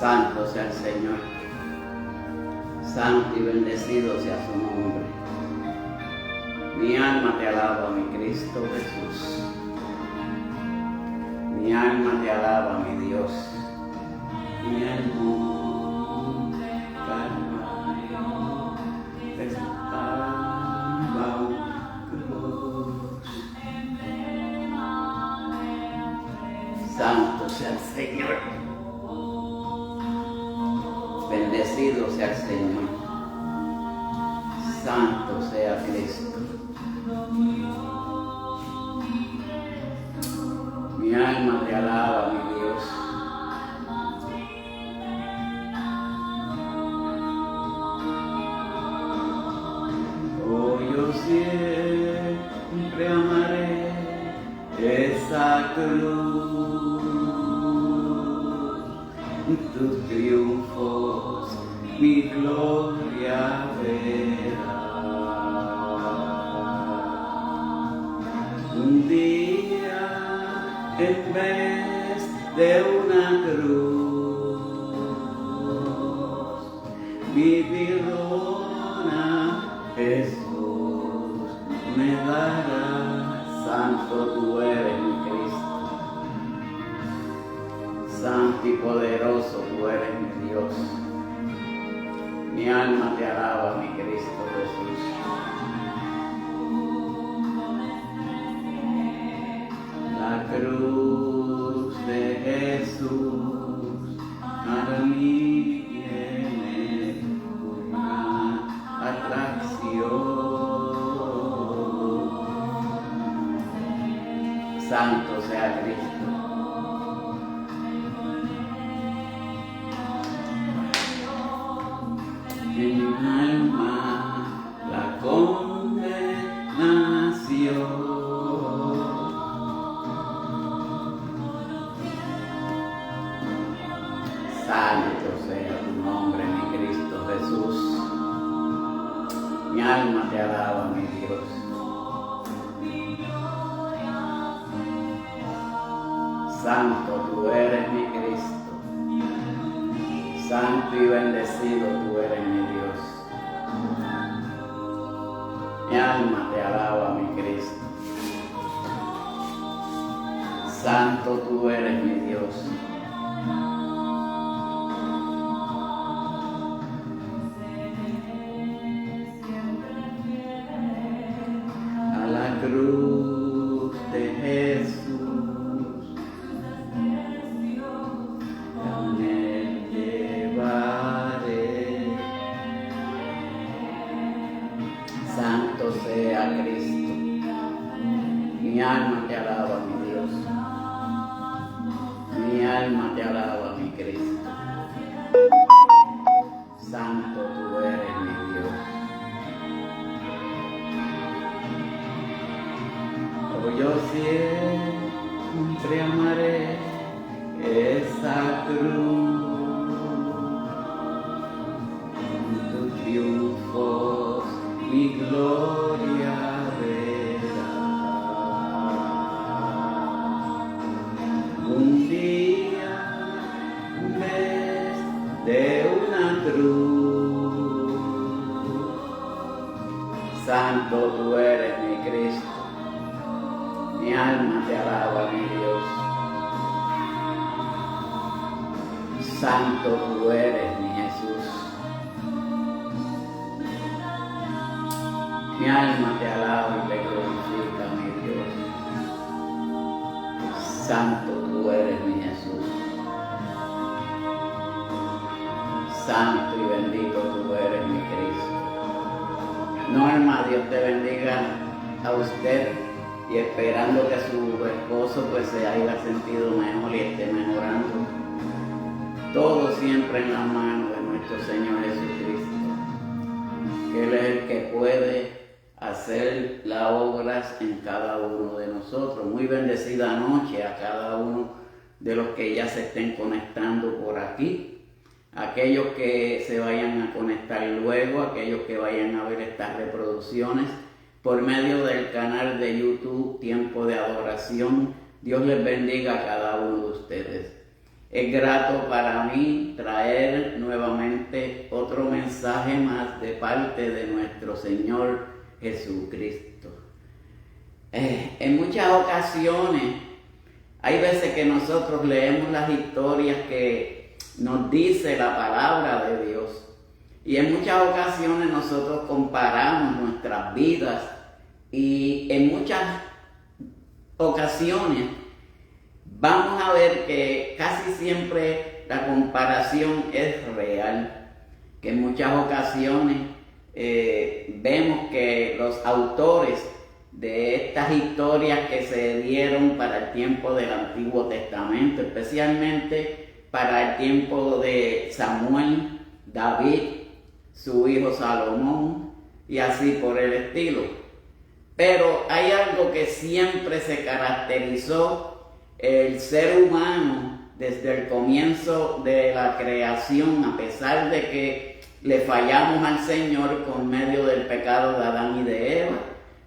Santo sea el Señor. Santo y bendecido sea su nombre. Mi alma te alaba, mi Cristo Jesús. Mi alma te alaba, mi Dios. Mi alma Calvario te alaba, cruz. Santo sea el Señor. Bendecido sea el Señor. Santo sea Cristo. Mi alma te alaba, mi Dios. Oh, yo siempre amaré esa cruz, tus triunfos, mi gloria verá. Un día en vez de una cruz, mi vidona Jesús me dará. Santo tú eres mi Cristo, santo y poderoso tú eres mi Dios. Mi alma te alaba, mi Cristo Jesús. La cruz de Jesús para mí tiene una atracción. Santo sea Cristo. En mi alma la condenación. Santo sea tu nombre, mi Cristo Jesús. Mi alma te alaba, mi Dios. Santo tú eres mi Cristo. Santo y bendecido tú eres mi Dios. Mi alma te alaba, mi Cristo. Santo tú eres mi Dios. A la cruz de Jesús me llevaré. Santo sea Cristo. Mi alma te alaba, mi Dios. Mi alma te alaba, mi Cristo. Santo tú eres mi Dios. Oh, yo siempre amaré esa cruz, tus triunfos, mi gloria verá. Un día en vez de una cruz, santo tú eres mi Cristo. Mi alma te alaba, mi Dios. Santo tú eres, mi Jesús. Mi alma te alaba y te glorifica, mi Dios. Santo tú eres, mi Jesús. Santo y bendito tú eres, mi Cristo. Norma, Dios te bendiga a usted y esperando que su esposo pues se haya sentido mejor y esté mejorando. Todo siempre en la mano de nuestro Señor Jesucristo, que Él es el que puede hacer las obras en cada uno de nosotros. Muy bendecida noche a cada uno de los que ya se estén conectando por aquí, aquellos que se vayan a conectar luego, aquellos que vayan a ver estas reproducciones por medio del canal de YouTube Tiempo de Adoración. Dios les bendiga a cada uno de ustedes. Es grato para mí traer nuevamente otro mensaje más de parte de nuestro Señor Jesucristo. En muchas ocasiones, hay veces que nosotros leemos las historias que nos dice la palabra de Dios. Y en muchas ocasiones nosotros comparamos nuestras vidas y en muchas ocasiones vamos a ver que casi siempre la comparación es real. Que en muchas ocasiones vemos que los autores de estas historias que se dieron para el tiempo del Antiguo Testamento, especialmente para el tiempo de Samuel, David, su hijo Salomón y así por el estilo. Pero hay algo que siempre se caracterizó el ser humano desde el comienzo de la creación, a pesar de que le fallamos al Señor por medio del pecado de Adán y de Eva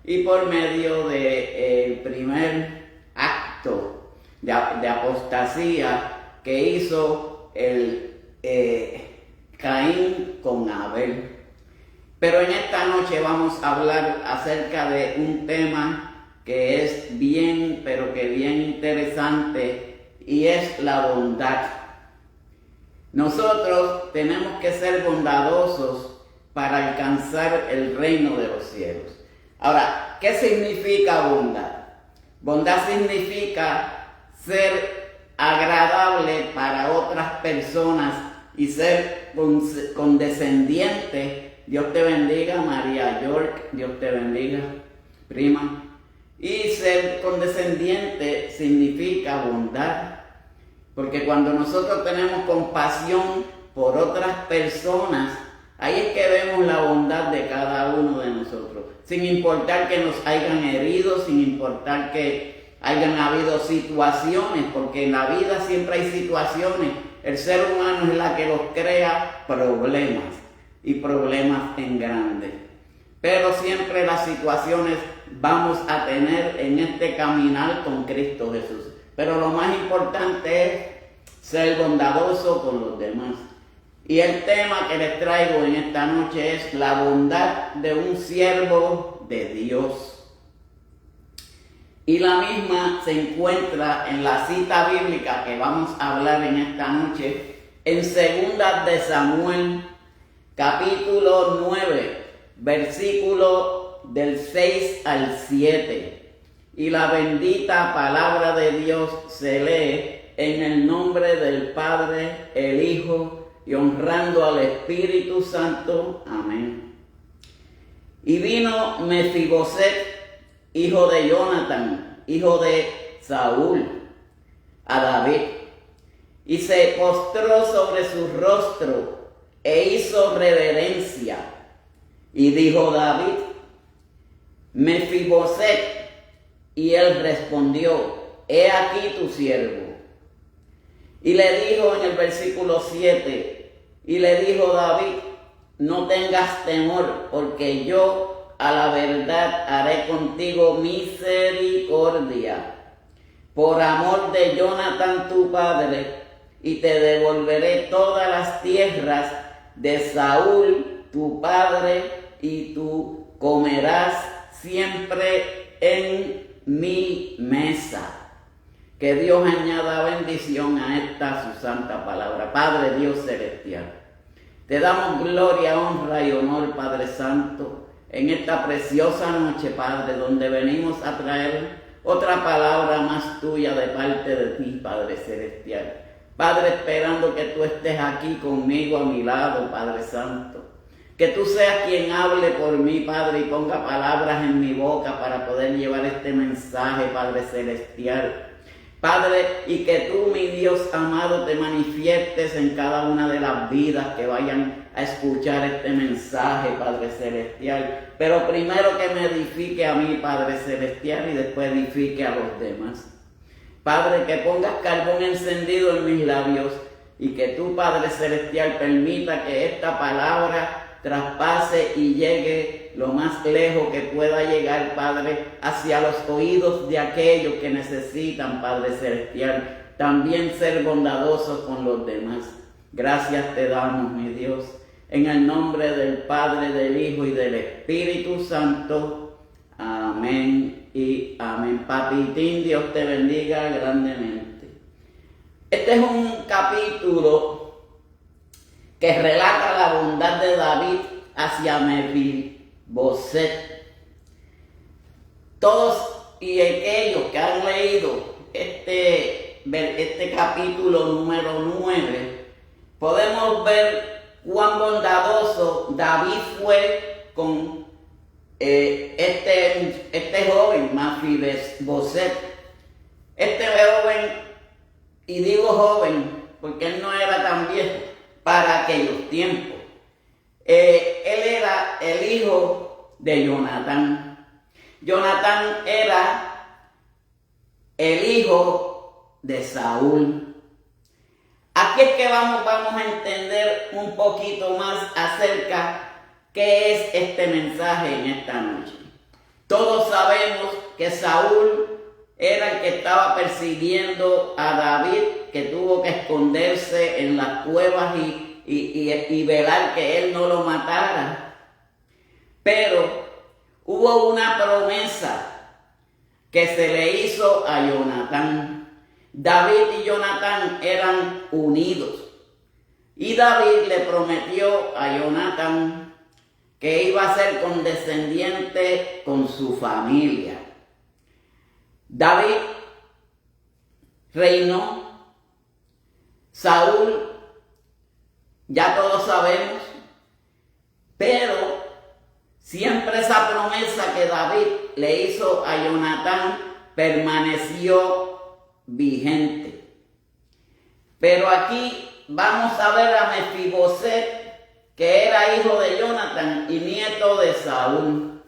y por medio del primer acto de apostasía que hizo el Caín con Abel. Pero en esta noche vamos a hablar acerca de un tema que es bien, pero que bien interesante, y es la bondad. Nosotros tenemos que ser bondadosos para alcanzar el reino de los cielos. Ahora, ¿qué significa bondad? Bondad significa ser agradable para otras personas y ser condescendiente. Dios te bendiga, María York, Dios te bendiga, prima. Y ser condescendiente significa bondad, porque cuando nosotros tenemos compasión por otras personas, ahí es que vemos la bondad de cada uno de nosotros, sin importar que nos hayan herido, sin importar que hayan habido situaciones, porque en la vida siempre hay situaciones. El ser humano es la que los crea problemas, y problemas en grande. Pero siempre las situaciones vamos a tener en este caminar con Cristo Jesús. Pero lo más importante es ser bondadoso con los demás. Y el tema que les traigo en esta noche es la bondad de un siervo de Dios. Y la misma se encuentra en la cita bíblica que vamos a hablar en esta noche, en 2 de Samuel, capítulo 9, versículo del 6 al 7. Y la bendita palabra de Dios se lee en el nombre del Padre, el Hijo y honrando al Espíritu Santo. Amén. Y vino Mefiboset, hijo de Jonatán, hijo de Saúl, a David, y se postró sobre su rostro e hizo reverencia. Y dijo David: Mefiboset. Y él respondió: he aquí tu siervo. Y le dijo en el versículo 7, y le dijo David: no tengas temor, porque yo a la verdad haré contigo misericordia, por amor de Jonatán tu padre, y te devolveré todas las tierras de Saúl tu padre, y tú comerás siempre en mi mesa. Que Dios añada bendición a esta su santa palabra. Padre Dios celestial, te damos gloria, honra y honor, Padre Santo, en esta preciosa noche, Padre, donde venimos a traer otra palabra más tuya de parte de ti, Padre celestial. Padre, esperando que tú estés aquí conmigo a mi lado, Padre Santo. Que tú seas quien hable por mí, Padre, y ponga palabras en mi boca para poder llevar este mensaje, Padre celestial. Padre, y que tú, mi Dios amado, te manifiestes en cada una de las vidas que vayan a escuchar este mensaje, Padre celestial. Pero primero que me edifique a mí, Padre celestial, y después edifique a los demás. Padre, que pongas carbón encendido en mis labios y que tú, Padre celestial, permita que esta palabra traspase y llegue lo más lejos que pueda llegar, Padre, hacia los oídos de aquellos que necesitan, Padre celestial, también ser bondadosos con los demás. Gracias te damos, mi Dios, en el nombre del Padre, del Hijo y del Espíritu Santo. Amén y amén. Papitín, Dios te bendiga grandemente. Este es un capítulo que relata la bondad de David hacia Mefiboset. Todos y aquellos que han leído este capítulo número 9, podemos ver cuán bondadoso David fue con este joven, Mefiboset. Este joven, y digo joven porque él no era tan viejo para aquellos tiempos. Él era el hijo de Jonatán. Jonatán era el hijo de Saúl. Aquí es que vamos a entender un poquito más acerca qué es este mensaje en esta noche. Todos sabemos que Saúl era el que estaba persiguiendo a David, que tuvo que esconderse en las cuevas y velar que él no lo matara. Pero hubo una promesa que se le hizo a Jonatán. David y Jonatán eran unidos. Y David le prometió a Jonatán que iba a ser condescendiente con su familia. David reinó. Saúl, ya todos sabemos, pero siempre esa promesa que David le hizo a Jonatán permaneció vigente. Pero aquí vamos a ver a Mefiboset, que era hijo de Jonatán y nieto de Saúl.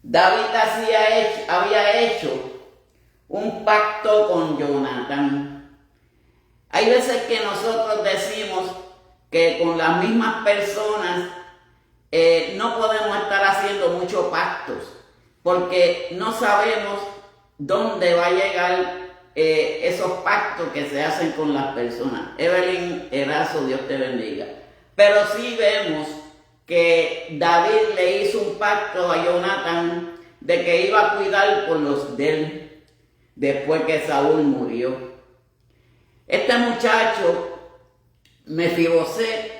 David había hecho un pacto con Jonatán. Hay veces que nosotros decimos que con las mismas personas no podemos estar haciendo muchos pactos, porque no sabemos dónde va a llegar esos pactos que se hacen con las personas. Evelyn Erazo, Dios te bendiga. Pero sí vemos que David le hizo un pacto a Jonatán de que iba a cuidar por los de él después que Saúl murió. Este muchacho, Mefiboset,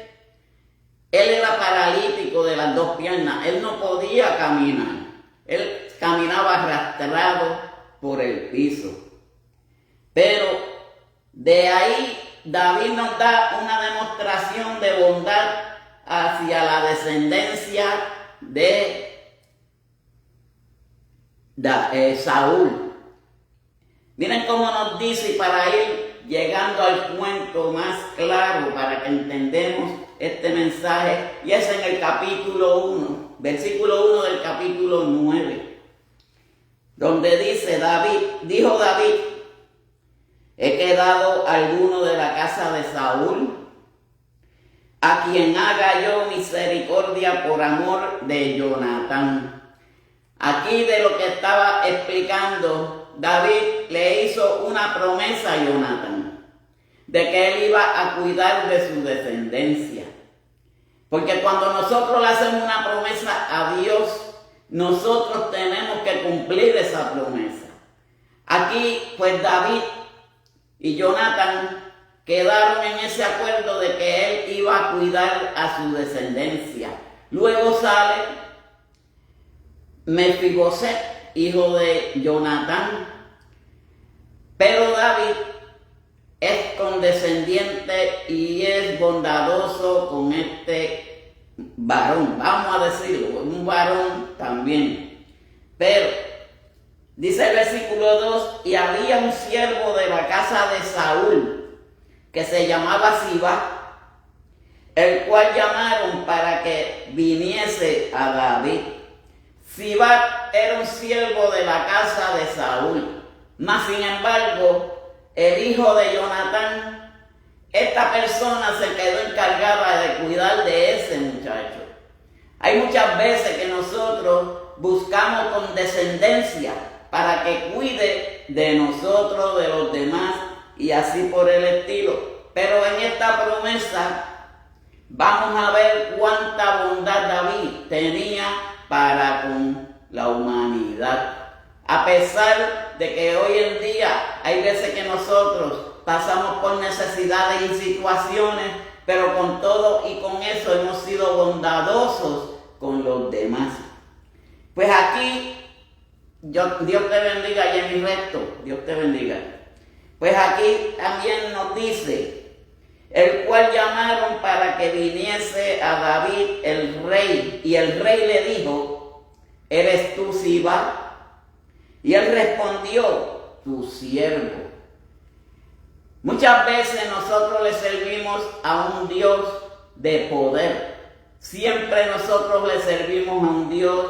él era paralítico de las dos piernas. Él no podía caminar. Él caminaba arrastrado por el piso. Pero de ahí David nos da una demostración de bondad hacia la descendencia de Saúl. Miren cómo nos dice, para ir llegando al cuento más claro para que entendamos este mensaje, y es en el capítulo 1, versículo 1 del capítulo 9, donde dice dijo David: he quedado alguno de la casa de Saúl, a quien haga yo misericordia por amor de Jonatán. Aquí de lo que estaba explicando, David le hizo una promesa a Jonatán, de que él iba a cuidar de su descendencia. Porque cuando nosotros le hacemos una promesa a Dios, nosotros tenemos que cumplir esa promesa. Aquí, pues David y Jonatán quedaron en ese acuerdo de que él iba a cuidar a su descendencia. Luego sale Mefiboset, hijo de Jonatán. Pero David es condescendiente y es bondadoso con este varón, vamos a decirlo, un varón también. Pero dice el versículo 2: y había un siervo de la casa de Saúl que se llamaba Sibá, el cual llamaron para que viniese a David. Sibá era un siervo de la casa de Saúl, mas sin embargo el hijo de Jonatán, esta persona se quedó encargada de cuidar de ese muchacho. Hay muchas veces que nosotros buscamos condescendencia para que cuide de nosotros, de los demás, y así por el estilo. Pero en esta promesa vamos a ver cuánta bondad David tenía para con la humanidad. A pesar de que hoy en día hay veces que nosotros pasamos por necesidades y situaciones, pero con todo y con eso hemos sido bondadosos con los demás. Pues aquí, Dios te bendiga, Jenny Recto, Dios te bendiga. Pues aquí también nos dice, el cual llamaron para que viniese a David el rey, y el rey le dijo, ¿eres tú Siba? Y él respondió, tu siervo. Muchas veces nosotros le servimos a un Dios de poder. Siempre nosotros le servimos a un Dios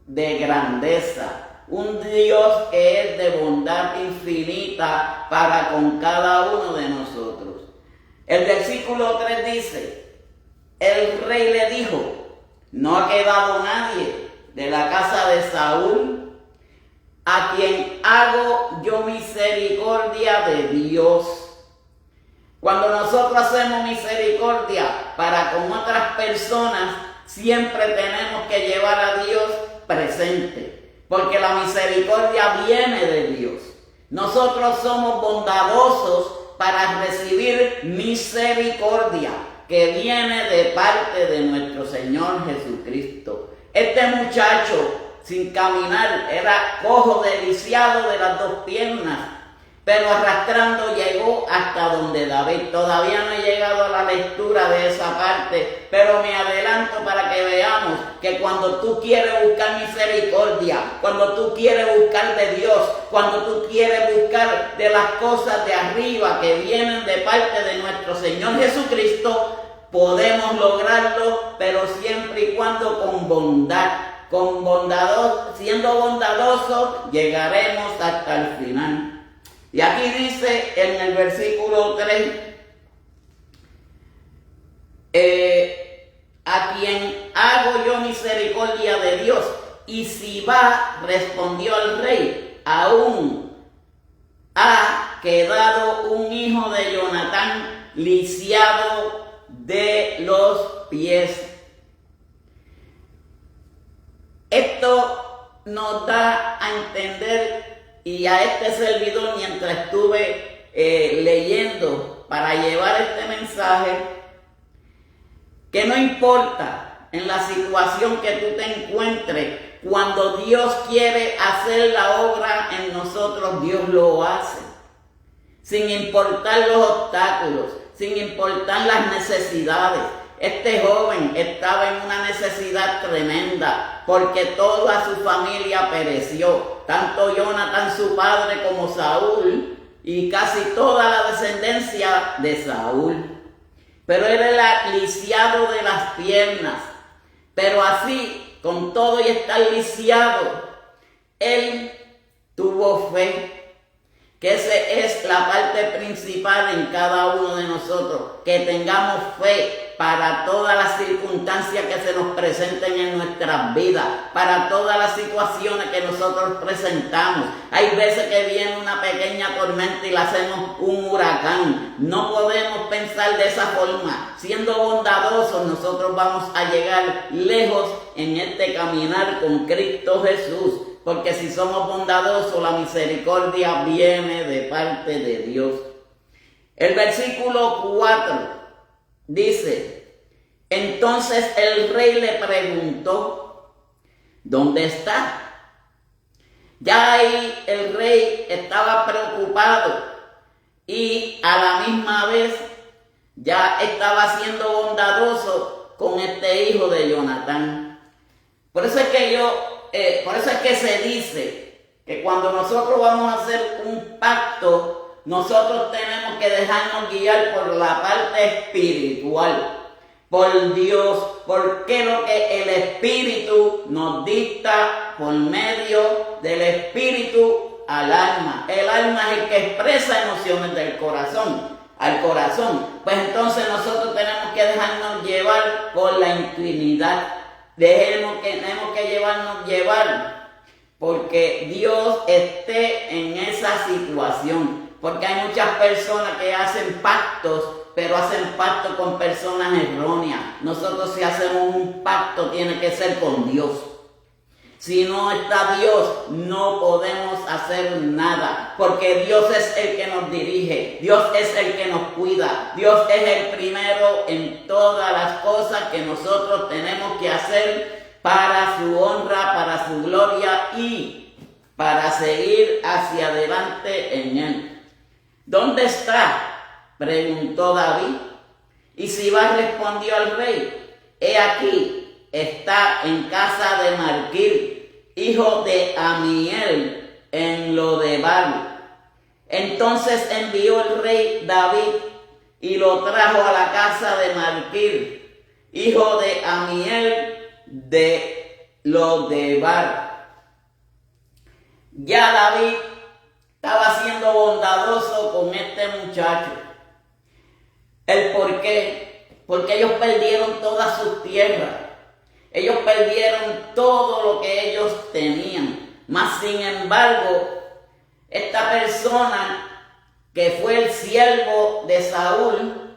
de grandeza. Un Dios que es de bondad infinita para con cada uno de nosotros. El versículo 3 dice, el rey le dijo, no ha quedado nadie de la casa de Saúl a quien hago yo misericordia de Dios. Cuando nosotros hacemos misericordia para con otras personas, siempre tenemos que llevar a Dios presente, porque la misericordia viene de Dios. Nosotros somos bondadosos para recibir misericordia que viene de parte de nuestro Señor Jesucristo. Este muchacho, sin caminar, era cojo, deliciado de las dos piernas, pero arrastrando llegó hasta donde David. Todavía no he llegado a la lectura de esa parte, pero me adelanto para que veamos que cuando tú quieres buscar misericordia, cuando tú quieres buscar de Dios, cuando tú quieres buscar de las cosas de arriba que vienen de parte de nuestro Señor Jesucristo, podemos lograrlo, pero siempre y cuando con bondad. Siendo bondadosos, llegaremos hasta el final. Y aquí dice en el versículo 3, a quien hago yo misericordia de Dios. Y Siba respondió al rey, aún ha quedado un hijo de Jonatán lisiado de los pies. Esto nos da a entender, y a este servidor mientras estuve leyendo para llevar este mensaje, que no importa en la situación que tú te encuentres, cuando Dios quiere hacer la obra en nosotros, Dios lo hace. Sin importar los obstáculos, sin importar las necesidades. Este joven estaba en una necesidad tremenda porque toda su familia pereció, tanto Jonatán su padre como Saúl y casi toda la descendencia de Saúl. Pero él era lisiado de las piernas, pero así, con todo y estar lisiado, él tuvo fe. Que esa es la parte principal en cada uno de nosotros, que tengamos fe para todas las circunstancias que se nos presenten en nuestras vidas, para todas las situaciones que nosotros presentamos. Hay veces que viene una pequeña tormenta y la hacemos un huracán. No podemos pensar de esa forma. Siendo bondadosos, nosotros vamos a llegar lejos en este caminar con Cristo Jesús. Porque si somos bondadosos, la misericordia viene de parte de Dios. El versículo 4 dice, entonces el rey le preguntó, ¿dónde está? Ya ahí el rey estaba preocupado y a la misma vez ya estaba siendo bondadoso con este hijo de Jonatán. Por eso es que se dice que cuando nosotros vamos a hacer un pacto, nosotros tenemos que dejarnos guiar por la parte espiritual, por Dios, porque lo que el Espíritu nos dicta por medio del Espíritu al alma. El alma es el que expresa emociones del corazón al corazón. Pues entonces nosotros tenemos que dejarnos llevar por la intimidad. Tenemos que llevar porque Dios esté en esa situación. porque hay muchas personas que hacen pactos, pero hacen pacto con personas erróneas. Nosotros, si hacemos un pacto, tiene que ser con Dios. Si no está Dios, no podemos hacer nada, porque Dios es el que nos dirige, Dios es el que nos cuida, Dios es el primero en todas las cosas que nosotros tenemos que hacer para su honra, para su gloria y para seguir hacia adelante en Él. ¿Dónde está?, preguntó David. Y Sibá respondió al rey: he aquí, está en casa de Marquil, hijo de Amiel, en Lodebar. Entonces envió el rey David y lo trajo a la casa de Marquil, hijo de Amiel, de Lodebar. Ya David estaba siendo bondadoso con este muchacho. ¿El por qué? Porque ellos perdieron todas sus tierras. Ellos perdieron todo lo que ellos tenían. Mas sin embargo, esta persona que fue el siervo de Saúl,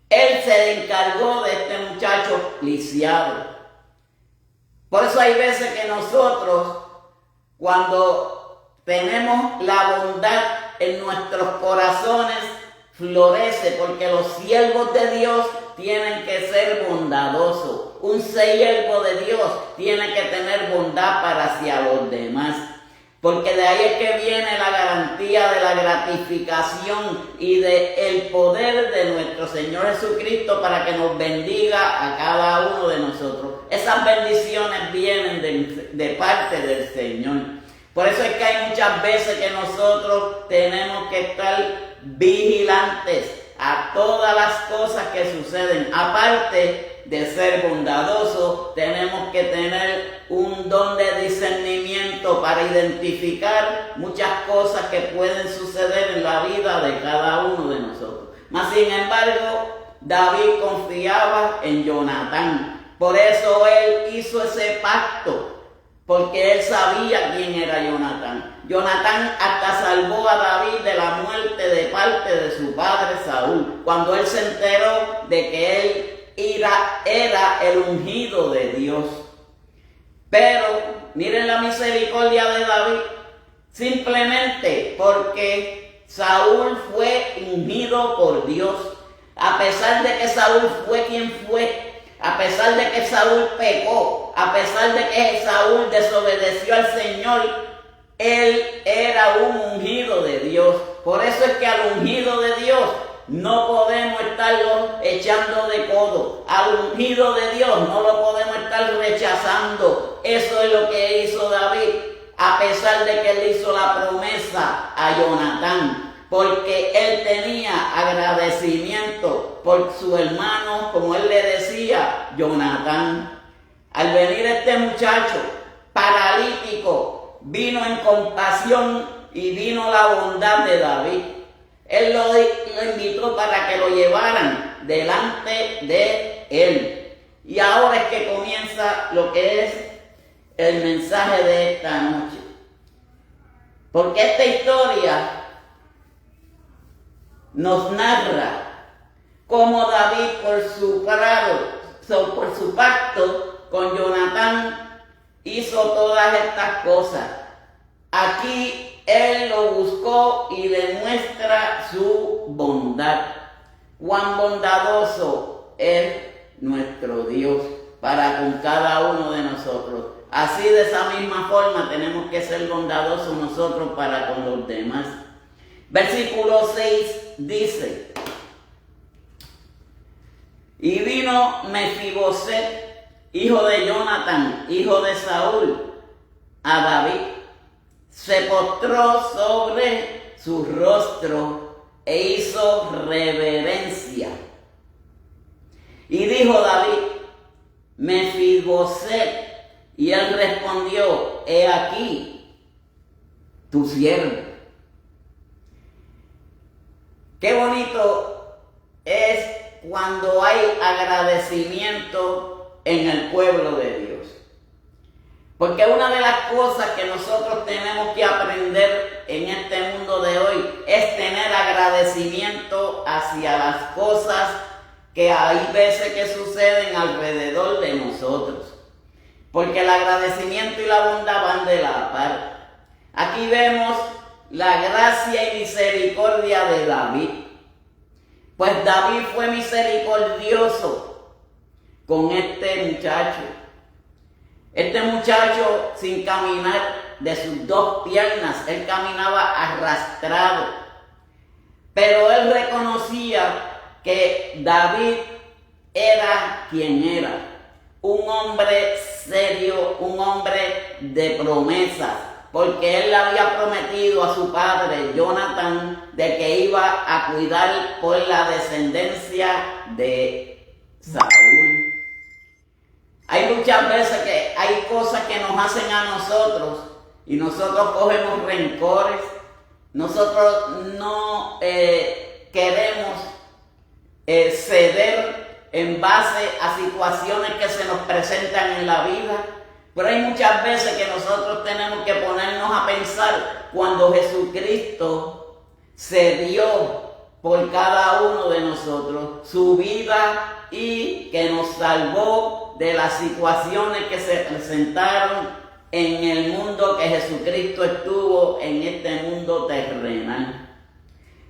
él se encargó de este muchacho lisiado. Por eso hay veces que nosotros, cuando tenemos la bondad en nuestros corazones, florece, porque los siervos de Dios tienen que ser bondadosos. Un siervo de Dios tiene que tener bondad para hacia los demás, porque de ahí es que viene la garantía de la gratificación y del poder de nuestro Señor Jesucristo para que nos bendiga a cada uno de nosotros. Esas bendiciones vienen de parte del Señor. Por eso es que hay muchas veces que nosotros tenemos que estar vigilantes a todas las cosas que suceden. Aparte de ser bondadosos, tenemos que tener un don de discernimiento para identificar muchas cosas que pueden suceder en la vida de cada uno de nosotros. Mas sin embargo, David confiaba en Jonatán. Por eso él hizo ese pacto, porque él sabía quién era Jonatán. Jonatán hasta salvó a David de la muerte de parte de su padre Saúl, cuando él se enteró de que él era el ungido de Dios. Pero miren la misericordia de David, simplemente porque Saúl fue ungido por Dios. A pesar de que Saúl fue quien fue, a pesar de que Saúl pecó, a pesar de que Saúl desobedeció al Señor, él era un ungido de Dios. Por eso es que al ungido de Dios no podemos estarlo echando de codo. Al ungido de Dios no lo podemos estar rechazando. Eso es lo que hizo David, a pesar de que él hizo la promesa a Jonatán, porque él tenía agradecimiento por su hermano, como él le decía, Jonatán. Al venir este muchacho paralítico, vino en compasión y vino la bondad de David. Él lo invitó para que lo llevaran delante de él. Y ahora es que comienza lo que es el mensaje de esta noche. Porque esta historia nos narra cómo David, por su pacto con Jonatán, hizo todas estas cosas. Aquí él lo buscó y demuestra su bondad. Cuán bondadoso es nuestro Dios para con cada uno de nosotros. Así, de esa misma forma, tenemos que ser bondadosos nosotros para con los demás. Versículo 6 dice: y vino Mefiboset, hijo de Jonatán, hijo de Saúl, a David. Se postró sobre su rostro e hizo reverencia. Y dijo David: Mefiboset. Y él respondió: he aquí tu siervo. Qué bonito es cuando hay agradecimiento en el pueblo de Dios. Porque una de las cosas que nosotros tenemos que aprender en este mundo de hoy es tener agradecimiento hacia las cosas que hay veces que suceden alrededor de nosotros. Porque el agradecimiento y la bondad van de la par. Aquí vemos la gracia y misericordia de David. Pues David fue misericordioso con este muchacho. Este muchacho, sin caminar de sus dos piernas, él caminaba arrastrado. Pero él reconocía que David era quien era. Un hombre serio, un hombre de promesas. Porque él le había prometido a su padre, Jonathan, de que iba a cuidar por la descendencia de Saúl. Hay muchas veces que hay cosas que nos hacen a nosotros y nosotros cogemos rencores. Nosotros no queremos ceder en base a situaciones que se nos presentan en la vida. Pero hay muchas veces que nosotros tenemos que ponernos a pensar cuando Jesucristo se dio por cada uno de nosotros su vida y que nos salvó de las situaciones que se presentaron en el mundo que Jesucristo estuvo en este mundo terrenal.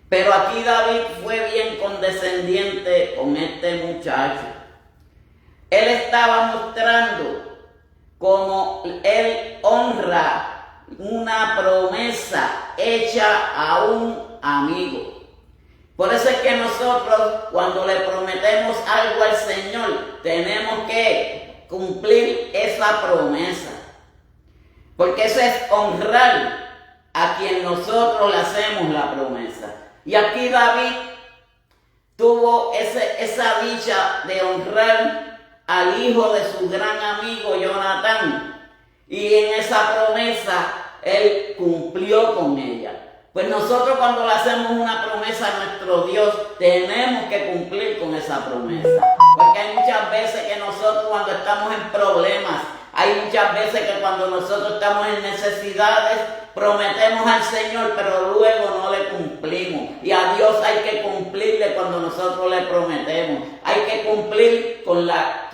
Pero aquí David fue bien condescendiente con este muchacho. Él estaba mostrando como él honra una promesa hecha a un amigo. Por eso es que nosotros, cuando le prometemos algo al Señor, tenemos que cumplir esa promesa. Porque eso es honrar a quien nosotros le hacemos la promesa. Y aquí David tuvo esa dicha de honrar al hijo de su gran amigo Jonatán. Y en esa promesa él cumplió con ella. Pues nosotros cuando le hacemos una promesa a nuestro Dios, tenemos que cumplir con esa promesa. Porque hay muchas veces que nosotros cuando estamos en problemas, hay muchas veces que cuando nosotros estamos en necesidades, prometemos al Señor, pero luego no le cumplimos. Y a Dios hay que cumplirle cuando nosotros le prometemos. Hay que cumplir con la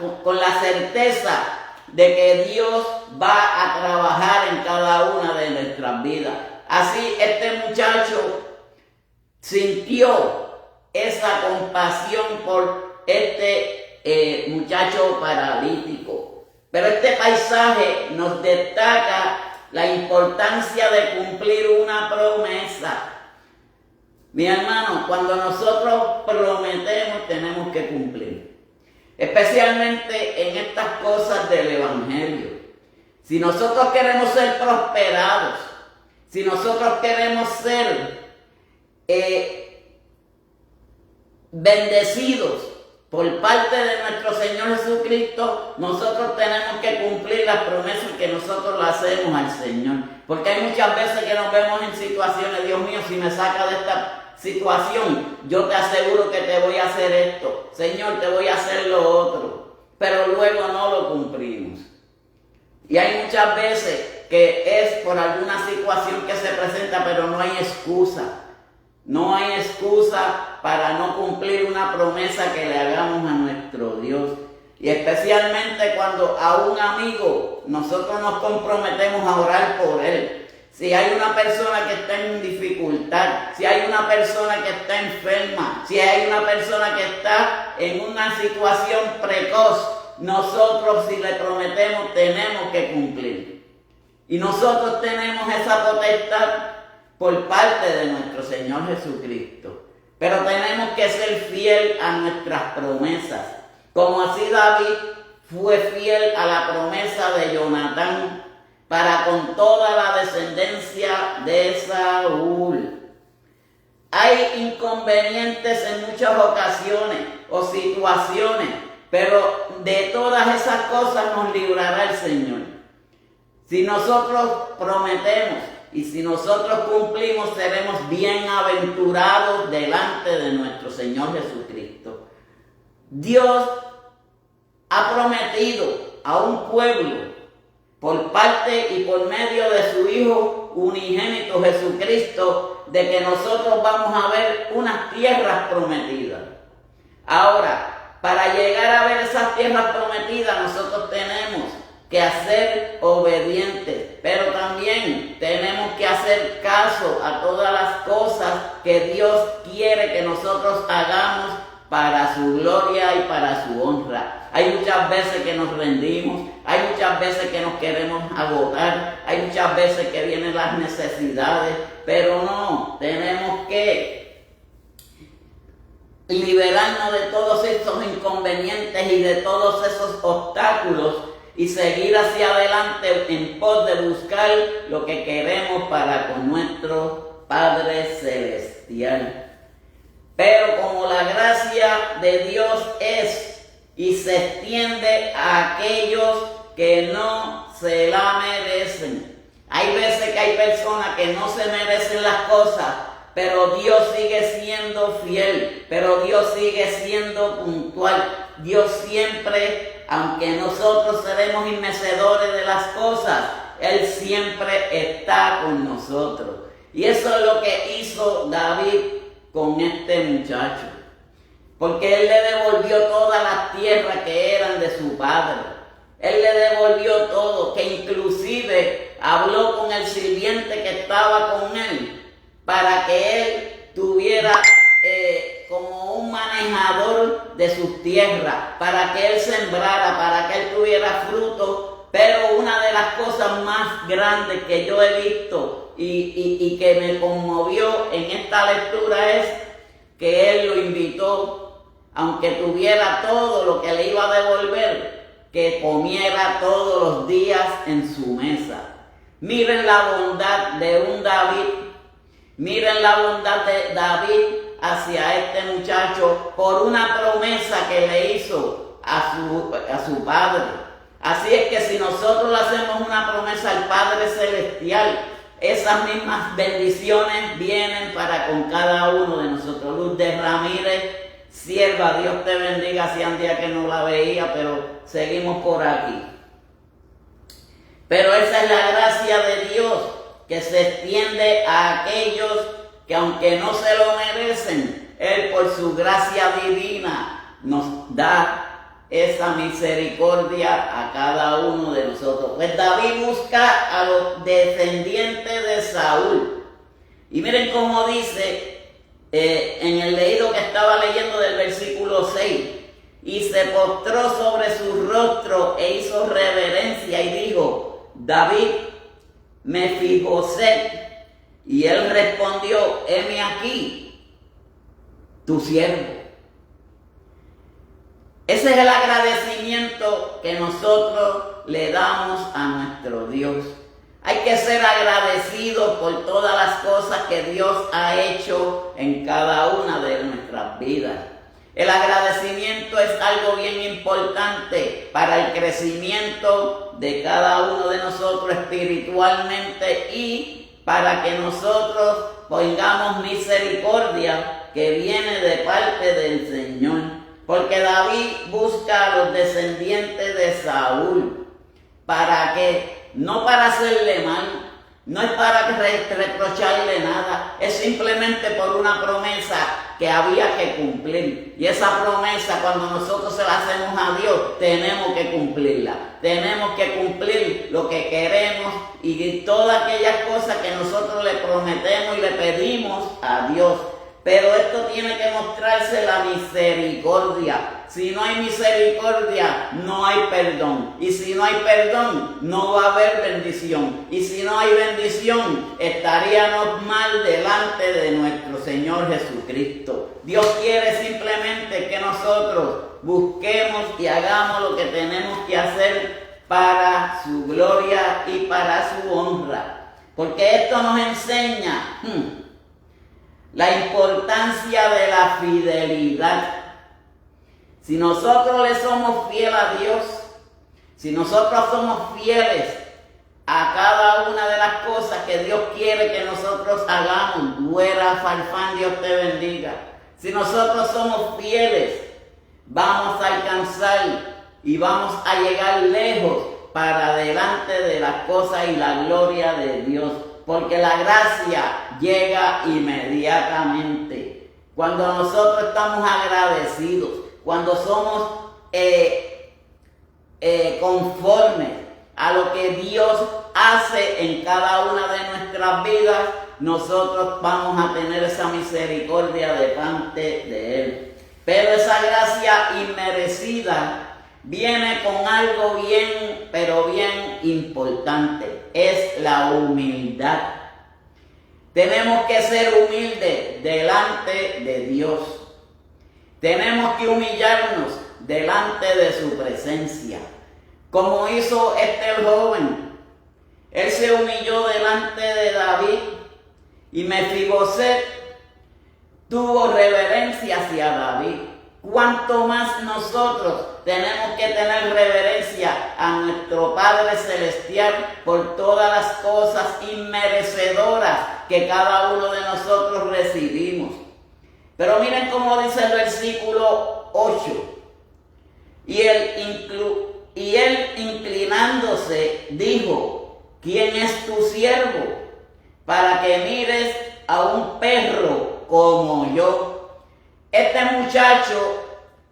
certeza de que Dios va a trabajar en cada una de nuestras vidas. Así este muchacho sintió esa compasión por este muchacho paralítico. Pero este paisaje nos destaca la importancia de cumplir una promesa. Mi hermano, cuando nosotros prometemos tenemos que cumplir. Especialmente en estas cosas del Evangelio. Si nosotros queremos ser prosperados, si nosotros queremos ser bendecidos por parte de nuestro Señor Jesucristo, nosotros tenemos que cumplir las promesas que nosotros le hacemos al Señor. Porque hay muchas veces que nos vemos en situaciones, Dios mío, si me saca de esta situación, yo te aseguro que te voy a hacer esto, Señor, te voy a hacer lo otro. Pero luego no lo cumplimos. Y hay muchas veces que es por alguna situación que se presenta, pero no hay excusa. No hay excusa para no cumplir una promesa que le hagamos a nuestro Dios. Y especialmente cuando a un amigo nosotros nos comprometemos a orar por él. Si hay una persona que está en dificultad, si hay una persona que está enferma, si hay una persona que está en una situación precoz, nosotros si le prometemos tenemos que cumplir. Y nosotros tenemos esa potestad por parte de nuestro Señor Jesucristo. Pero tenemos que ser fiel a nuestras promesas. Como así David fue fiel a la promesa de Jonatán para con toda la descendencia de Saúl. Hay inconvenientes en muchas ocasiones o situaciones, pero de todas esas cosas nos librará el Señor. Si nosotros prometemos y si nosotros cumplimos, seremos bienaventurados delante de nuestro Señor Jesucristo. Dios ha prometido a un pueblo por parte y por medio de su Hijo unigénito Jesucristo, de que nosotros vamos a ver unas tierras prometidas. Ahora, para llegar a ver esas tierras prometidas, nosotros tenemos que ser obedientes, pero también tenemos que hacer caso a todas las cosas que Dios quiere que nosotros hagamos para su gloria y para su honra. Hay muchas veces que nos rendimos, hay muchas veces que nos queremos agotar, hay muchas veces que vienen las necesidades, pero no, tenemos que liberarnos de todos esos inconvenientes y de todos esos obstáculos y seguir hacia adelante en pos de buscar lo que queremos para con nuestro Padre Celestial. Pero como la gracia de Dios es y se extiende a aquellos que no se la merecen. Hay veces que hay personas que no se merecen las cosas, pero Dios sigue siendo fiel, pero Dios sigue siendo puntual. Dios siempre, aunque nosotros seremos inmerecedores de las cosas, Él siempre está con nosotros. Y eso es lo que hizo David con este muchacho, porque Él le devolvió todas las tierras que eran de su padre. Él le devolvió todo, que inclusive habló con el sirviente que estaba con él, para que él tuviera como un manejador de sus tierras, para que él sembrara, para que él tuviera fruto. Pero una de las cosas más grandes que yo he visto y que me conmovió en esta lectura es que él lo invitó, aunque tuviera todo lo que le iba a devolver, que comiera todos los días en su mesa. Miren la bondad de un David, miren la bondad de David hacia este muchacho por una promesa que le hizo a su padre. Así es que si nosotros le hacemos una promesa al Padre Celestial, esas mismas bendiciones vienen para con cada uno de nosotros. Lourdes Ramírez, sierva, Dios te bendiga, hacía un día que no la veía, pero seguimos por aquí. Pero esa es la gracia de Dios, que se extiende a aquellos que aunque no se lo merecen, Él por su gracia divina nos da esa misericordia a cada uno de nosotros. Pues David busca a los descendientes de Saúl. Y miren cómo dice en el leído que estaba leyendo del versículo 6. Y se postró sobre su rostro e hizo reverencia y dijo: David, Mefiboset. Y él respondió: heme aquí, tu siervo. Ese es el agradecimiento que nosotros le damos a nuestro Dios. Hay que ser agradecidos por todas las cosas que Dios ha hecho en cada una de nuestras vidas. El agradecimiento es algo bien importante para el crecimiento de cada uno de nosotros espiritualmente y para que nosotros tengamos misericordia que viene de parte del Señor. Porque David busca a los descendientes de Saúl. ¿Para qué? No para hacerle mal, no es para reprocharle nada, es simplemente por una promesa que había que cumplir. Y esa promesa, cuando nosotros se la hacemos a Dios, tenemos que cumplirla. Tenemos que cumplir lo que queremos y todas aquellas cosas que nosotros le prometemos y le pedimos a Dios. Pero esto tiene que mostrarse la misericordia. Si no hay misericordia, no hay perdón. Y si no hay perdón, no va a haber bendición. Y si no hay bendición, estaríamos mal delante de nuestro Señor Jesucristo. Dios quiere simplemente que nosotros busquemos y hagamos lo que tenemos que hacer para su gloria y para su honra. Porque esto nos enseña la importancia de la fidelidad. Si nosotros le somos fieles a Dios, si nosotros somos fieles a cada una de las cosas que Dios quiere que nosotros hagamos, Güera Farfán, Dios te bendiga. Si nosotros somos fieles, vamos a alcanzar y vamos a llegar lejos para delante de las cosas y la gloria de Dios, porque la gracia llega inmediatamente. Cuando nosotros estamos agradecidos, cuando somos conformes a lo que Dios hace en cada una de nuestras vidas, nosotros vamos a tener esa misericordia de parte de Él. Pero esa gracia inmerecida viene con algo bien, pero bien importante. Es la humildad. Tenemos que ser humildes delante de Dios. Tenemos que humillarnos delante de su presencia. Como hizo el joven. Él se humilló delante de David y Mefiboset tuvo reverencia hacia David. Cuanto más nosotros tenemos que tener reverencia a nuestro Padre Celestial por todas las cosas inmerecedoras que cada uno de nosotros recibimos. Pero miren cómo dice el versículo 8. Y él inclinándose dijo: ¿quién es tu siervo para que mires a un perro como yo? Este muchacho,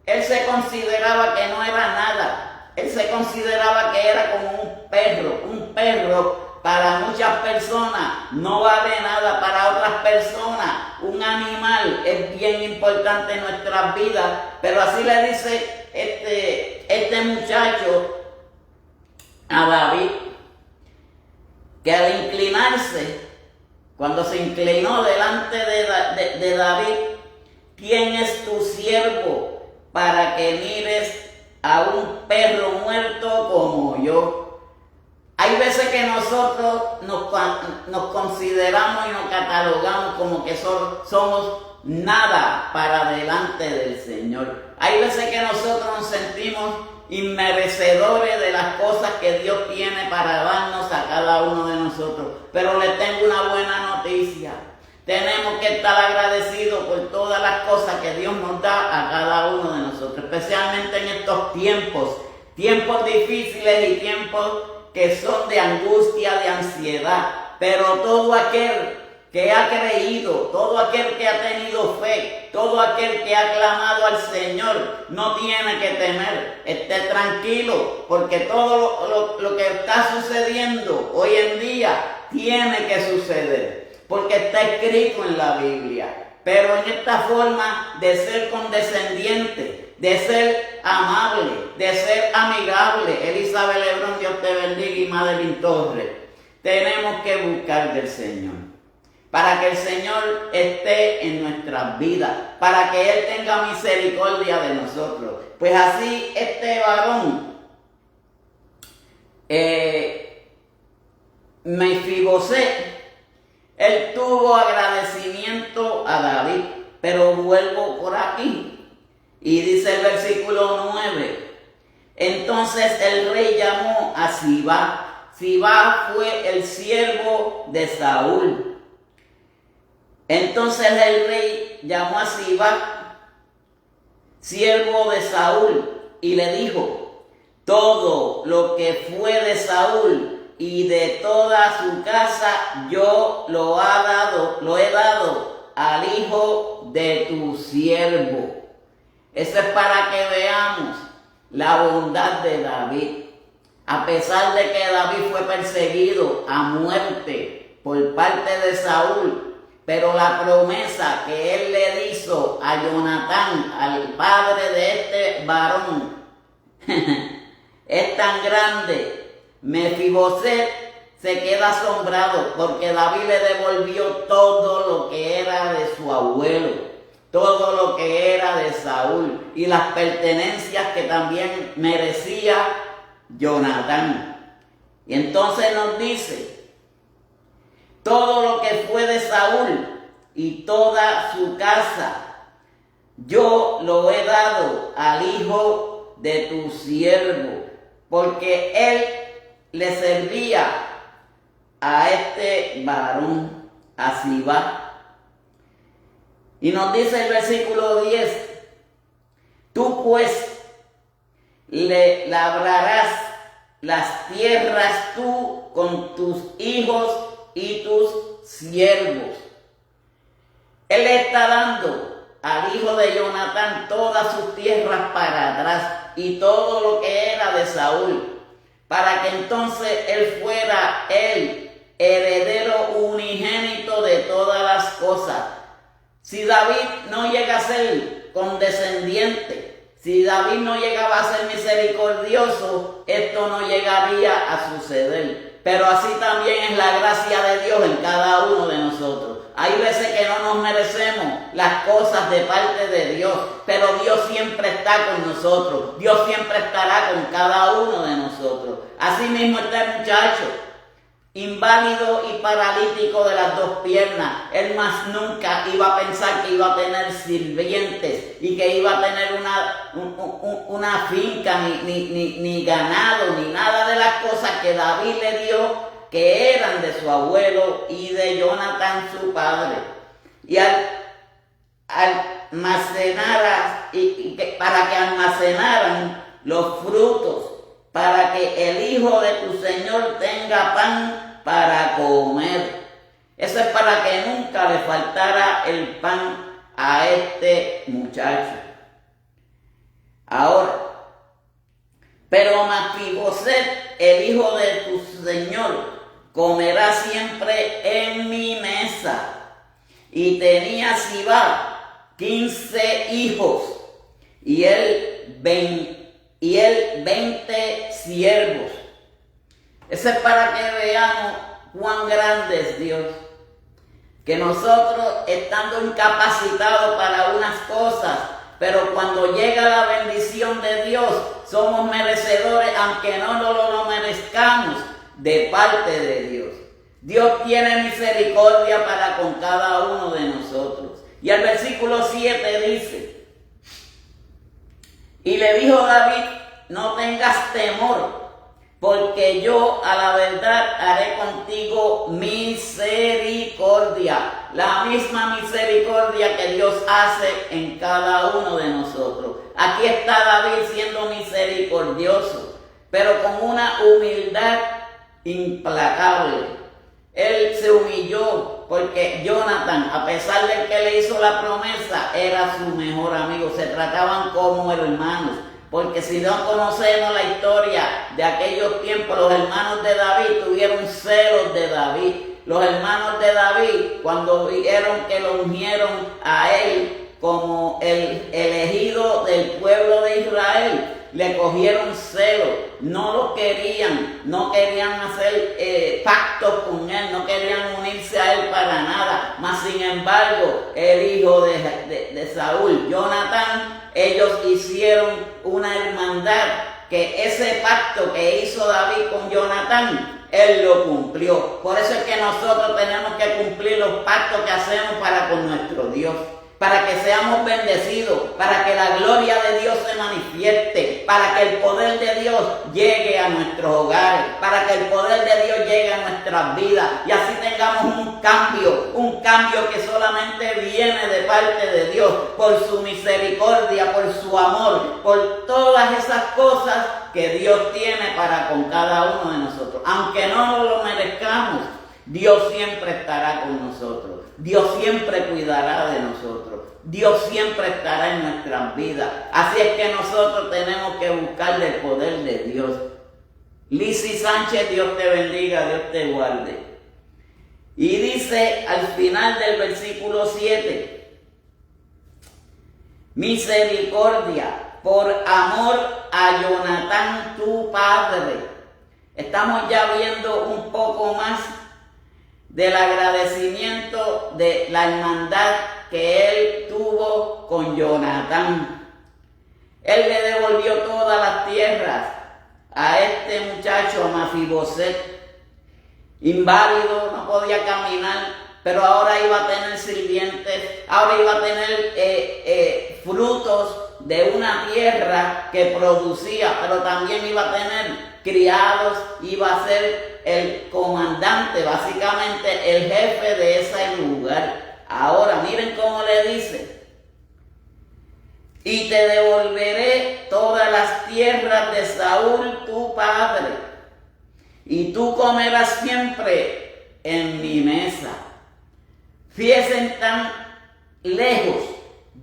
él se consideraba que no era nada. Él se consideraba que era como un perro. Un perro para muchas personas no vale nada. Para otras personas, un animal es bien importante en nuestras vidas. Pero así le dice este muchacho a David, que al inclinarse, cuando se inclinó delante de David: ¿quién es tu siervo para que mires a un perro muerto como yo? Hay veces que nosotros nos consideramos y nos catalogamos como que somos nada para delante del Señor. Hay veces que nosotros nos sentimos inmerecedores de las cosas que Dios tiene para darnos a cada uno de nosotros. Pero les tengo una buena noticia. Tenemos que estar agradecidos por todas las cosas que Dios nos da a cada uno de nosotros, especialmente en estos tiempos difíciles y tiempos que son de angustia, de ansiedad. Pero todo aquel que ha creído, todo aquel que ha tenido fe, todo aquel que ha clamado al Señor, no tiene que temer. Esté tranquilo, porque todo lo que está sucediendo hoy en día tiene que suceder, porque está escrito en la Biblia. Pero en esta forma de ser condescendiente, de ser amable, de ser amigable, Elizabeth Lebrón, Dios te bendiga, y Madeline Torres, tenemos que buscar del Señor, para que el Señor esté en nuestras vidas, para que Él tenga misericordia de nosotros. Pues así este varón, Mefiboset, él tuvo agradecimiento a David. Pero vuelvo por aquí y dice el versículo 9: entonces el rey llamó a Sibá. Sibá fue el siervo de Saúl. Entonces el rey llamó a Sibá, siervo de Saúl, y le dijo: todo lo que fue de Saúl y de toda su casa yo lo he dado al hijo de tu siervo. Eso es para que veamos la bondad de David. A pesar de que David fue perseguido a muerte por parte de Saúl, pero la promesa que él le hizo a Jonatán, al padre de este varón, es tan grande. Mefiboset se queda asombrado porque David le devolvió todo lo que era de su abuelo, todo lo que era de Saúl y las pertenencias que también merecía Jonatán. Y entonces nos dice: todo lo que fue de Saúl y toda su casa yo lo he dado al hijo de tu siervo, porque él le servía a este varón, a Sibá. Y nos dice el versículo 10: tú pues le labrarás las tierras tú con tus hijos y tus siervos. Él le está dando al hijo de Jonatán todas sus tierras para atrás y todo lo que era de Saúl, para que entonces él fuera el heredero unigénito de todas las cosas. Si David no llega a ser condescendiente, si David no llegaba a ser misericordioso, esto no llegaría a suceder. Pero así también es la gracia de Dios en cada uno de nosotros. Hay veces que no nos merecemos las cosas de parte de Dios, pero Dios siempre está con nosotros. Dios siempre estará con cada uno de nosotros. Así mismo está el muchacho, inválido y paralítico de las dos piernas. Él más nunca iba a pensar que iba a tener sirvientes y que iba a tener una finca, ni ganado, ni nada de las cosas que David le dio, que eran de su abuelo y de Jonatán su padre. Y para que almacenaran los frutos, para que el hijo de tu Señor tenga pan para comer. Eso es para que nunca le faltara el pan a este muchacho. Ahora, pero Mefiboset, el hijo de tu Señor, comerá siempre en mi mesa. Y tenía Sibá 15 hijos, y él 20 siervos. Eso es para que veamos cuán grande es Dios. Que nosotros, estando incapacitados para unas cosas, pero cuando llega la bendición de Dios, somos merecedores, aunque no lo merezcamos, de parte de Dios. Dios tiene misericordia para con cada uno de nosotros. Y el versículo 7 dice: y le dijo David, no tengas temor, porque yo a la verdad haré contigo misericordia. La misma misericordia que Dios hace en cada uno de nosotros. Aquí está David siendo misericordioso, pero con una humildad implacable. Él se humilló porque Jonatán, a pesar de que le hizo la promesa, era su mejor amigo. Se trataban como hermanos. Porque si no conocemos la historia de aquellos tiempos, los hermanos de David tuvieron celos de David. Los hermanos de David, cuando vieron que lo ungieron a él como el elegido del pueblo de Israel, le cogieron celos, no lo querían, no querían hacer pactos con él, no querían unirse a él para nada. Mas sin embargo, el hijo de Saúl, Jonatán, ellos hicieron una hermandad, que ese pacto que hizo David con Jonatán, él lo cumplió. Por eso es que nosotros tenemos que cumplir los pactos que hacemos para con nuestro Dios, para que seamos bendecidos, para que la gloria de Dios se manifieste, para que el poder de Dios llegue a nuestros hogares, para que el poder de Dios llegue a nuestras vidas y así tengamos un cambio que solamente viene de parte de Dios, por su misericordia, por su amor, por todas esas cosas que Dios tiene para con cada uno de nosotros. Aunque no lo merezcamos, Dios siempre estará con nosotros. Dios siempre cuidará de nosotros. Dios siempre estará en nuestras vidas. Así es que nosotros tenemos que buscar el poder de Dios. Lizzy Sánchez, Dios te bendiga, Dios te guarde. Y dice al final del versículo 7: misericordia por amor a Jonatán tu padre. Estamos ya viendo un poco más del agradecimiento de la hermandad que él tuvo con Jonatán. Él le devolvió todas las tierras a este muchacho, a Mefiboset, inválido, no podía caminar, pero ahora iba a tener sirvientes, ahora iba a tener frutos de una tierra que producía, pero también iba a tener criados, iba a ser el comandante, básicamente el jefe de ese lugar. Ahora miren cómo le dice: y te devolveré todas las tierras de Saúl tu padre, y tú comerás siempre en mi mesa. Fíjense tan lejos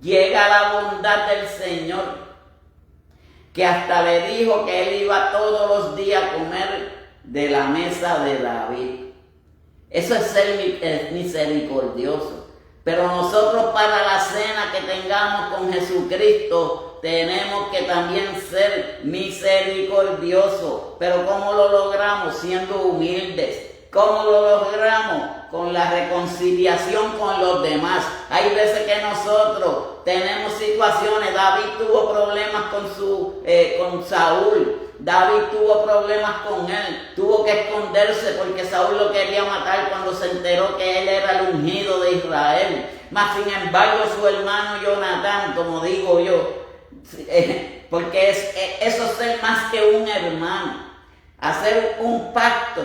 llega la bondad del Señor, que hasta le dijo que él iba todos los días a comer de la mesa de David. Eso es ser misericordioso. Pero nosotros, para la cena que tengamos con Jesucristo, tenemos que también ser misericordiosos. Pero ¿cómo lo logramos? Siendo humildes. ¿Cómo lo logramos? Con la reconciliación con los demás. Hay veces que nosotros tenemos situaciones. David tuvo problemas con Saúl. David tuvo problemas con él. Tuvo que esconderse porque Saúl lo quería matar cuando se enteró que él era el ungido de Israel. Mas sin embargo su hermano Jonatán, como digo yo, porque eso es ser más que un hermano. Hacer un pacto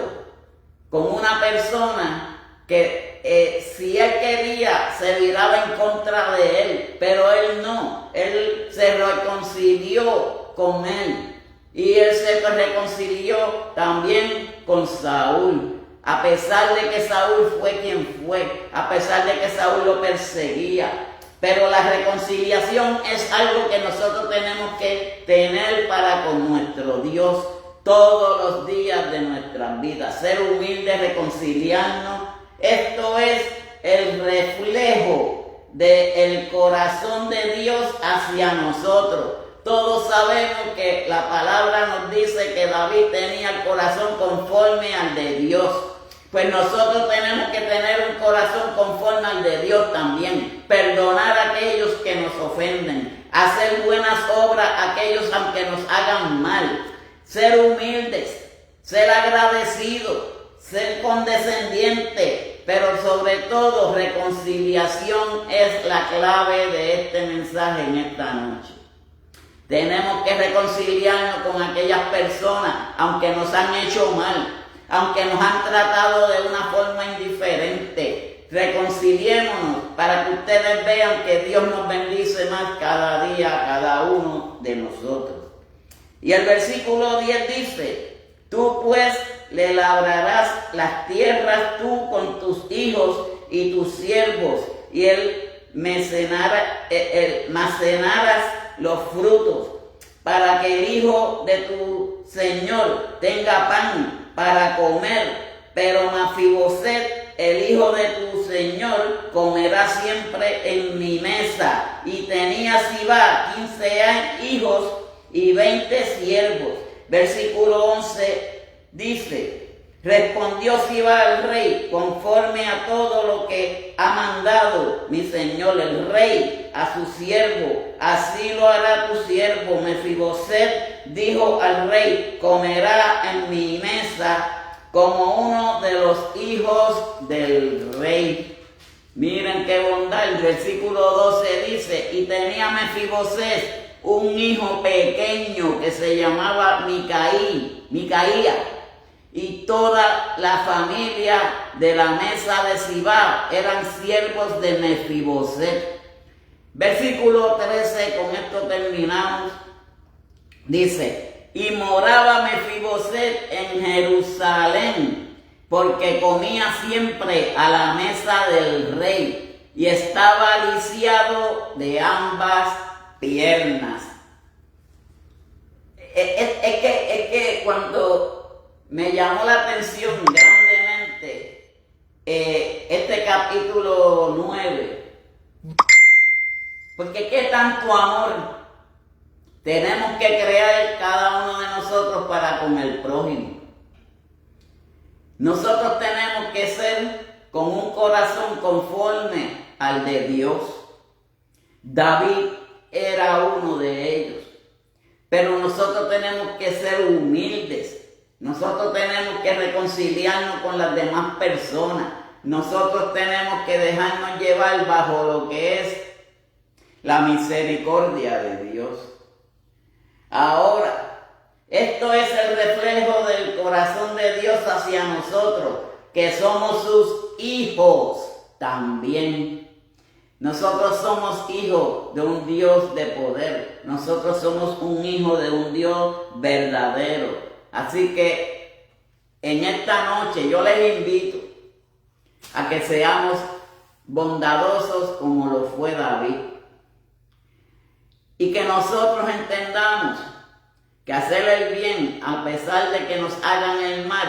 con una persona que si él quería se viraba en contra de él, pero él no, él se reconcilió con él y él se reconcilió también con Saúl, a pesar de que Saúl fue quien fue, a pesar de que Saúl lo perseguía. Pero la reconciliación es algo que nosotros tenemos que tener para con nuestro Dios todos los días de nuestras vidas. Ser humildes, reconciliarnos. Esto es el reflejo del corazón de Dios hacia nosotros. Todos sabemos que la palabra nos dice que David tenía el corazón conforme al de Dios. Pues nosotros tenemos que tener un corazón conforme al de Dios también. Perdonar a aquellos que nos ofenden. Hacer buenas obras a aquellos aunque nos hagan mal. Ser humildes, ser agradecidos, ser condescendientes, pero sobre todo reconciliación es la clave de este mensaje en esta noche. Tenemos que reconciliarnos con aquellas personas, aunque nos han hecho mal, aunque nos han tratado de una forma indiferente. Reconciliémonos para que ustedes vean que Dios nos bendice más cada día a cada uno de nosotros. Y el versículo 10 dice: tú pues le labrarás las tierras tú con tus hijos y tus siervos, y almacenarás los frutos, para que el hijo de tu señor tenga pan para comer, pero Mefiboset, el hijo de tu señor, comerá siempre en mi mesa. Y tenía Sibá 15 hijos y 20 siervos. Versículo 11 dice: respondió Sibá al rey, conforme a todo lo que ha mandado mi señor el rey a su siervo, así lo hará tu siervo. Mefiboset dijo al rey: comerá en mi mesa como uno de los hijos del rey. Miren qué bondad. El versículo 12 dice: y tenía Mefiboset un hijo pequeño que se llamaba Micaía, y toda la familia de la mesa de Sibá eran siervos de Mefiboset. Versículo 13, con esto terminamos. Dice: y moraba Mefiboset en Jerusalén, porque comía siempre a la mesa del rey, y estaba lisiado de ambas piernas. Es que cuando me llamó la atención grandemente este capítulo 9, porque qué tanto amor tenemos que crear cada uno de nosotros para con el prójimo. Nosotros tenemos que ser con un corazón conforme al de Dios. David era uno de ellos. Pero nosotros tenemos que ser humildes. Nosotros tenemos que reconciliarnos con las demás personas. Nosotros tenemos que dejarnos llevar bajo lo que es la misericordia de Dios. Ahora, esto es el reflejo del corazón de Dios hacia nosotros, que somos sus hijos también. Nosotros somos hijos de un Dios de poder. Nosotros somos un hijo de un Dios verdadero. Así que en esta noche yo les invito a que seamos bondadosos como lo fue David. Y que nosotros entendamos que hacer el bien, a pesar de que nos hagan el mal,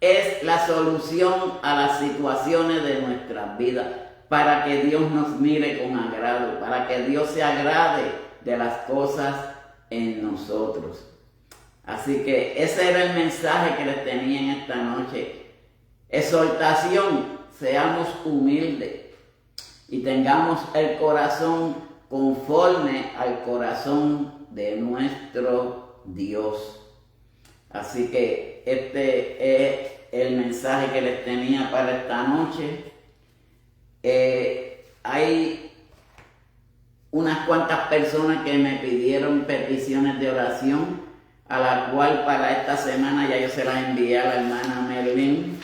es la solución a las situaciones de nuestras vidas, para que Dios nos mire con agrado, para que Dios se agrade de las cosas en nosotros. Así que ese era el mensaje que les tenía en esta noche. Exhortación, seamos humildes y tengamos el corazón conforme al corazón de nuestro Dios. Así que este es el mensaje que les tenía para esta noche. Hay unas cuantas personas que me pidieron peticiones de oración, a la cual para esta semana ya yo se las envié a la hermana Merlin,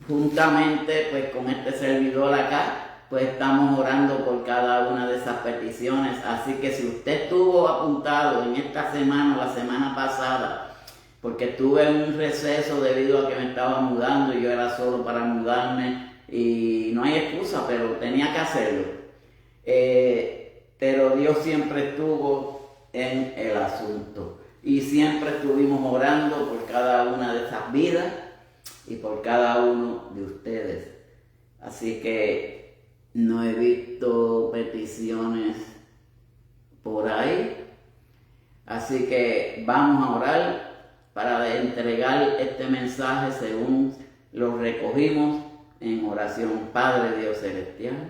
juntamente pues con este servidor acá. Pues estamos orando por cada una de esas peticiones. Así que si usted estuvo apuntado en esta semana o la semana pasada, porque estuve en un receso debido a que me estaba mudando y yo era solo para mudarme y no hay excusa, pero tenía que hacerlo. Pero Dios siempre estuvo en el asunto y siempre estuvimos orando por cada una de esas vidas y por cada uno de ustedes. Así que no he visto peticiones por ahí. Así que vamos a orar para entregar este mensaje según lo recogimos en oración. Padre Dios celestial,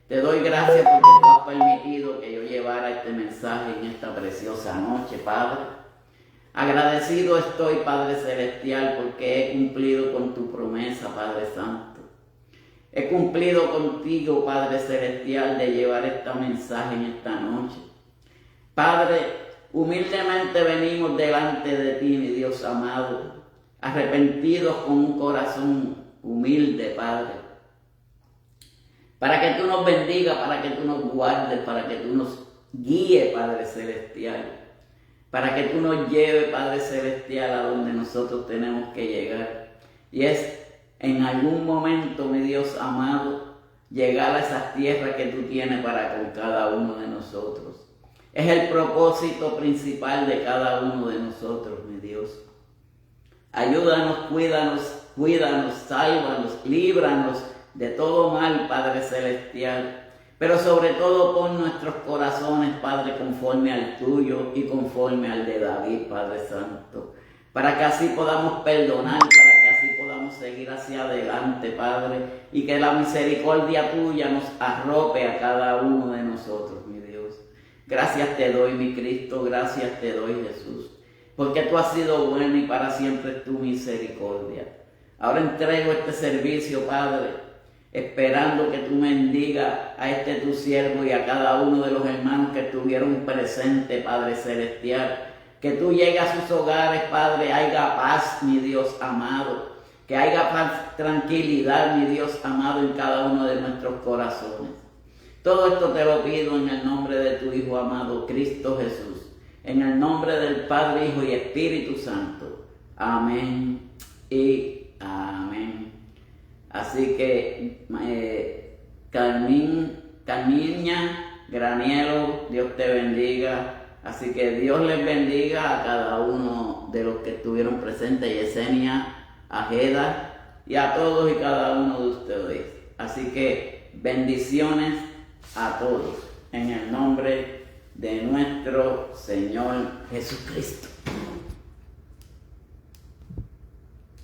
te doy gracias porque tú has permitido que yo llevara este mensaje en esta preciosa noche, Padre. Agradecido estoy, Padre celestial, porque he cumplido con tu promesa, Padre santo. He cumplido contigo, Padre celestial, de llevar este mensaje en esta noche. Padre, humildemente venimos delante de ti, mi Dios amado, arrepentidos con un corazón humilde, Padre, para que tú nos bendigas, para que tú nos guardes, para que tú nos guíes, Padre celestial, para que tú nos lleves, Padre celestial, a donde nosotros tenemos que llegar. Y es en algún momento, mi Dios amado, llegar a esas tierras que tú tienes para con cada uno de nosotros. Es el propósito principal de cada uno de nosotros, mi Dios. Ayúdanos, cuídanos, sálvanos, líbranos de todo mal, Padre celestial. Pero sobre todo pon nuestros corazones, Padre, conforme al tuyo y conforme al de David, Padre santo. Para que así podamos perdonar, para que así podamos seguir hacia adelante, Padre, y que la misericordia tuya nos arrope a cada uno de nosotros, mi Dios. Gracias te doy, mi Cristo, gracias te doy, Jesús, porque tú has sido bueno y para siempre es tu misericordia. Ahora entrego este servicio, Padre, esperando que tú bendigas a este tu siervo y a cada uno de los hermanos que estuvieron presentes, Padre celestial. Que tú llegues a sus hogares, Padre, haya paz, mi Dios amado. Que haya paz, tranquilidad, mi Dios amado, en cada uno de nuestros corazones. Todo esto te lo pido en el nombre de tu Hijo amado, Cristo Jesús. En el nombre del Padre, Hijo y Espíritu Santo. Amén y amén. Así que, Carmiña Graniero, Dios te bendiga. Así que Dios les bendiga a cada uno de los que estuvieron presentes, Yesenia, Ajeda y a todos y cada uno de ustedes. Así que bendiciones a todos en el nombre de nuestro Señor Jesucristo.